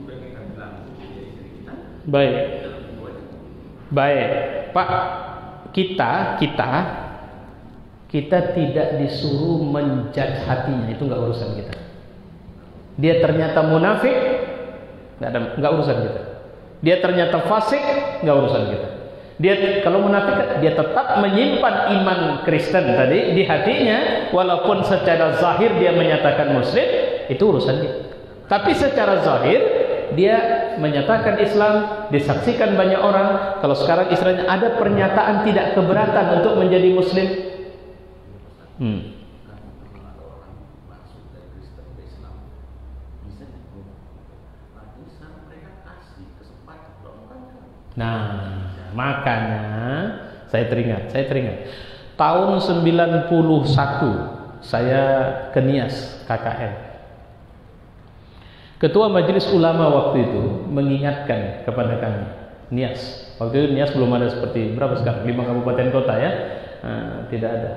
udah kita bilang jadi kita. Baik. Baik, Pak. Kita tidak disuruh menjudge hatinya, itu nggak urusan kita. Dia ternyata munafik, nggak urusan kita. Dia ternyata fasik, nggak urusan kita. Dia kalau munafik, dia tetap menyimpan iman Kristen tadi di hatinya, walaupun secara zahir dia menyatakan Muslim, itu urusan dia. Tapi secara zahir dia menyatakan Islam, disaksikan banyak orang. Kalau sekarang istilahnya ada pernyataan tidak keberatan untuk menjadi Muslim. Nah, makanya saya teringat. Tahun 91 saya ke Nias KKN. Ketua Majelis Ulama waktu itu mengingatkan kepada kami, Nias. Waktu itu Nias belum ada seperti berapa sekarang? 5 kabupaten kota ya. Tidak ada.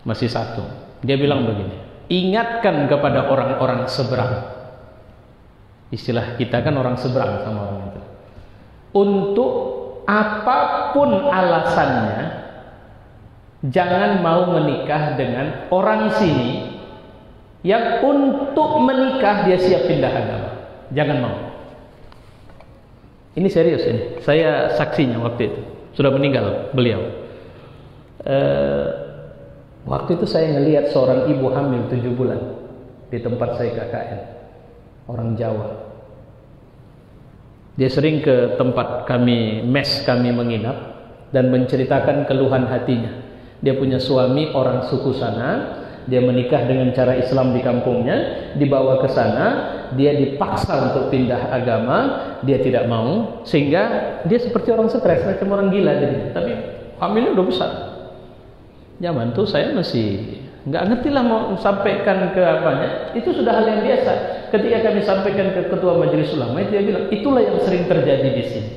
Masih 1. Dia bilang begini, ingatkan kepada orang-orang seberang. Istilah kita kan orang seberang sama orang itu. Untuk apapun alasannya, jangan mau menikah dengan orang sini yang untuk menikah dia siap pindah agama. Jangan mau. Ini serius ini. Saya saksinya waktu itu. Sudah meninggal beliau. Waktu itu saya ngelihat seorang ibu hamil 7 bulan di tempat saya KKN. Orang Jawa. Dia sering ke tempat kami, mes kami menginap dan menceritakan keluhan hatinya. Dia punya suami orang suku sana, dia menikah dengan cara Islam di kampungnya, dibawa ke sana, dia dipaksa untuk pindah agama, dia tidak mau, sehingga dia seperti orang stres, macam orang gila jadinya. Tapi hamilnya udah besar. Zaman itu saya masih nggak ngerti lah mau sampaikan ke apanya. Itu sudah hal yang biasa. Ketika kami sampaikan ke ketua majelis ulama, dia bilang itulah yang sering terjadi di sini.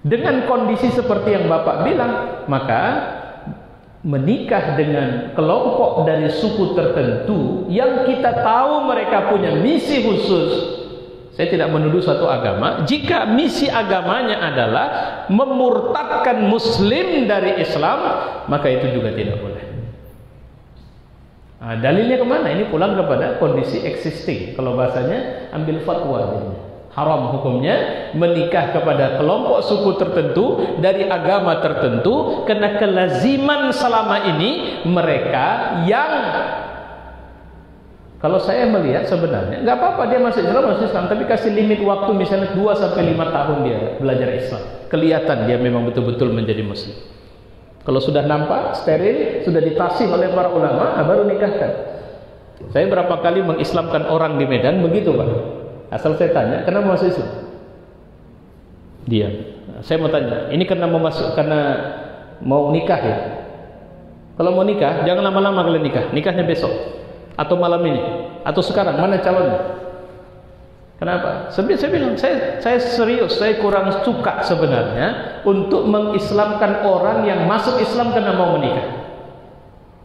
Dengan kondisi seperti yang Bapak bilang, maka menikah dengan kelompok dari suku tertentu yang kita tahu mereka punya misi khusus. Saya tidak menuduh suatu agama. Jika misi agamanya adalah memurtadkan Muslim dari Islam, maka itu juga tidak boleh. Nah, dalilnya kemana? Ini pulang kepada kondisi existing. Kalau bahasanya ambil fatwa jadinya. Haram hukumnya menikah kepada kelompok suku tertentu dari agama tertentu karena kelaziman selama ini mereka yang, kalau saya melihat sebenarnya nggak apa-apa dia masuk Islam, tapi kasih limit waktu misalnya 2-5 tahun dia belajar Islam, kelihatan dia memang betul-betul menjadi Muslim. Kalau sudah nampak steril, sudah ditasih oleh para ulama, baru nikahkan. Saya berapa kali mengislamkan orang di Medan begitu Pak. Asal saya tanya, kenapa masuk Islam? Diam. Saya mau tanya, ini karena mau nikah ya? Kalau mau nikah, jangan lama-lama kalian nikah. Nikahnya besok atau malam ini atau sekarang, mana calonnya? Kenapa? Sebenarnya saya bilang, saya serius, saya kurang suka sebenarnya untuk mengislamkan orang yang masuk Islam karena mau menikah.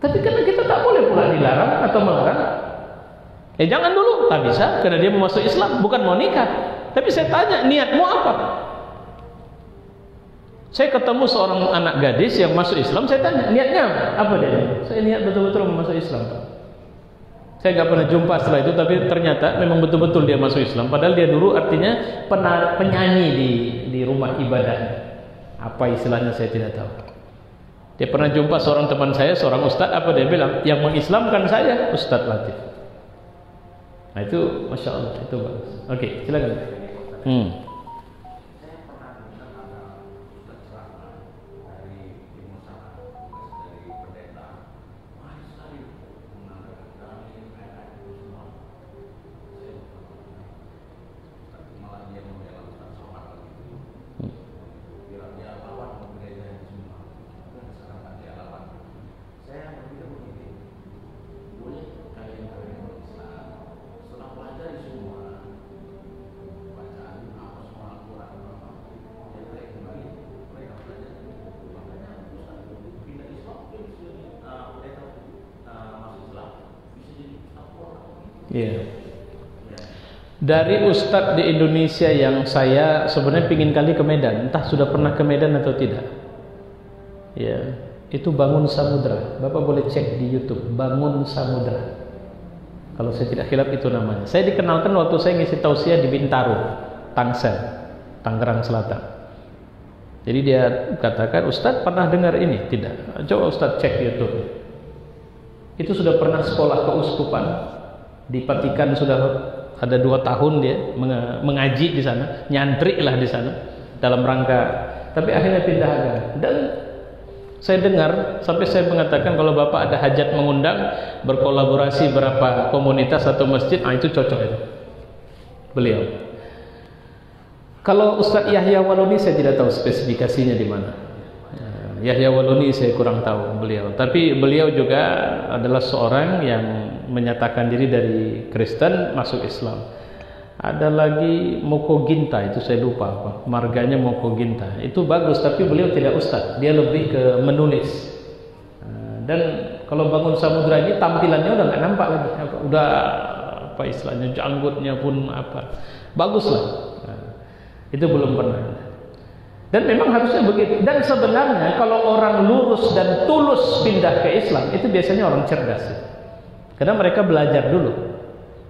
Tapi karena kita tak boleh pula dilarang atau melarang. Jangan dulu, tak bisa, karena dia mau masuk Islam, bukan mau nikah. Tapi saya tanya, niatmu apa? Saya ketemu seorang anak gadis yang masuk Islam, saya tanya, niatnya apa dia? Saya niat betul-betul mau masuk Islam, Pak. Saya nggak pernah jumpa setelah itu, tapi ternyata memang betul-betul dia masuk Islam. Padahal dia dulu artinya penyanyi di rumah ibadahnya. Apa istilahnya saya tidak tahu. Dia pernah jumpa seorang teman saya, seorang ustadz, apa dia bilang? Yang mengislamkan saya, Ustadz Latif. Nah itu, Masya Allah, itu bagus. Oke, silakan. Iya. Dari ustadz di Indonesia yang saya sebenarnya pingin kali ke Medan, entah sudah pernah ke Medan atau tidak. Ya, itu Bangun Samudra. Bapak boleh cek di YouTube, Bangun Samudra. Kalau saya tidak khilaf itu namanya. Saya dikenalkan waktu saya ngisi tausiah di Bintaro, Tangsel, Tangerang Selatan. Jadi dia katakan, Ustadz pernah dengar ini? Tidak. Coba Ustadz cek YouTube. Itu sudah pernah sekolah keuskupan di Vatikan, sudah ada 2 tahun dia mengaji di sana, nyantri lah di sana dalam rangka, tapi akhirnya pindah agama. Dan saya dengar sampai saya mengatakan kalau Bapak ada hajat mengundang berkolaborasi berapa komunitas atau masjid, itu cocok itu beliau. Kalau Ustadz Yahya Waloni saya tidak tahu spesifikasinya di mana. Yahya Waloni saya kurang tahu beliau, tapi beliau juga adalah seorang yang menyatakan diri dari Kristen masuk Islam. Ada lagi Moko Ginta, itu saya lupa apa marganya, Moko Ginta itu bagus, tapi beliau tidak ustadz, dia lebih ke menulis. Dan kalau Bangun Samudra ini tampilannya udah nggak nampak lagi, udah apa istilahnya, janggutnya pun apa bagus lah. Itu belum pernah. Dan memang harusnya begitu. Dan sebenarnya kalau orang lurus dan tulus pindah ke Islam, itu biasanya orang cerdas. Karena mereka belajar dulu,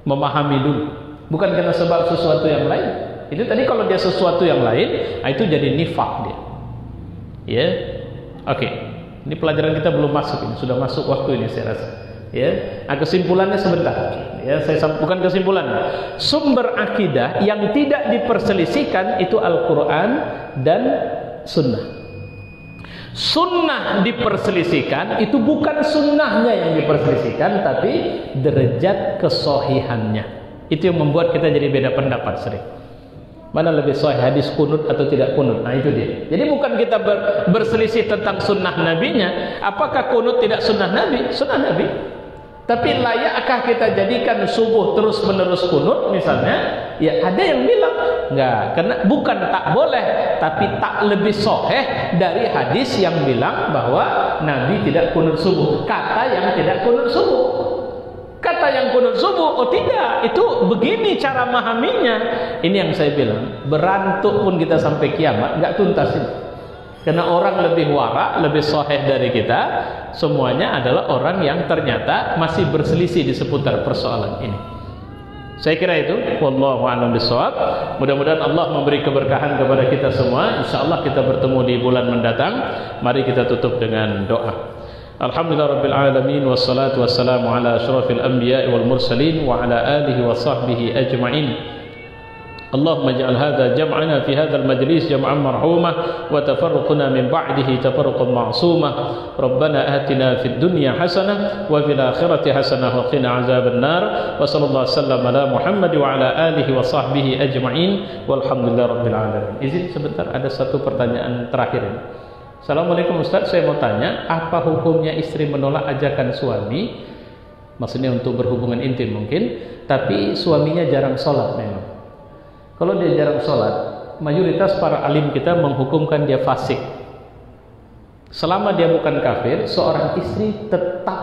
memahami dulu, bukan karena sebab sesuatu yang lain. Itu tadi kalau dia sesuatu yang lain, itu jadi nifaq dia. Ya, oke. Ini pelajaran kita belum masuk, ini sudah masuk waktu ini saya rasa. Ya, kesimpulannya sebentar. Ya, saya bukan kesimpulan. Sumber akidah yang tidak diperselisihkan itu Al-Quran dan Sunnah. Sunnah diperselisihkan, itu bukan sunnahnya yang diperselisihkan, tapi derajat kesohihannya. Itu yang membuat kita jadi beda pendapat sering. Mana lebih sahih, hadis kunut atau tidak kunut? Nah itu dia. Jadi bukan kita berselisih tentang sunnah nabinya. Apakah kunut tidak sunnah nabi? Sunnah nabi. Tapi layakkah kita jadikan subuh terus menerus kunut misalnya? Ya ada yang bilang enggak, karena bukan tak boleh, tapi tak lebih sahih dari hadis yang bilang bahwa Nabi tidak kunut subuh. Kata yang tidak kunut subuh. Kata yang kunut subuh, oh tidak, itu begini cara memahaminya. Ini yang saya bilang, berantuk pun kita sampai kiamat enggak tuntas ini. Karena orang lebih warak, lebih sahih dari kita, semuanya adalah orang yang ternyata masih berselisih di seputar persoalan ini. Saya kira itu, wallahu a'lam bishawab. Mudah-mudahan Allah memberi keberkahan kepada kita semua. Insyaallah kita bertemu di bulan mendatang. Mari kita tutup dengan doa. Alhamdulillah rabbil alamin, wassalatu wassalamu ala asyrafil anbiya'i wal mursalin wa ala alihi wa sahbihi ajma'in. Allahumma ij'al hadha jam'ana fi hadzal majlis jam'an marhumah wa tafarruquna min ba'dihi tafarruqan ma'sumah. Rabbana atina fid dunya hasanah wa fil akhirati hasanah wa qina azaban nar. Wa sallallahu wasallam ala Muhammad wa ala alihi wa sahbihi ajma'in walhamdulillahi rabbil alamin. Izin sebentar, ada satu pertanyaan terakhir ini. Assalamualaikum Ustaz, saya mau tanya, apa hukumnya istri menolak ajakan suami, maksudnya untuk berhubungan intim mungkin, tapi suaminya jarang sholat memang. Kalau dia jarang sholat, mayoritas para alim kita menghukumkan dia fasik. Selama dia bukan kafir, seorang istri tetap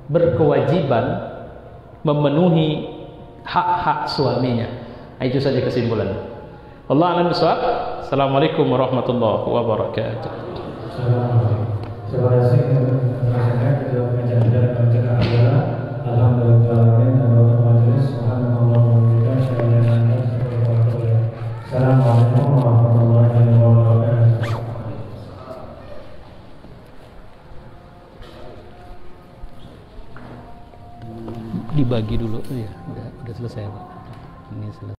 berkewajiban memenuhi hak-hak suaminya. Itu saja kesimpulannya. Allah a'lam bishawab. Assalamualaikum warahmatullahi wabarakatuh. Terima kasih Assalamualaikum warahmatullahi wabarakatuh. Dibagi dulu ya, udah selesai Pak. Ini selesai.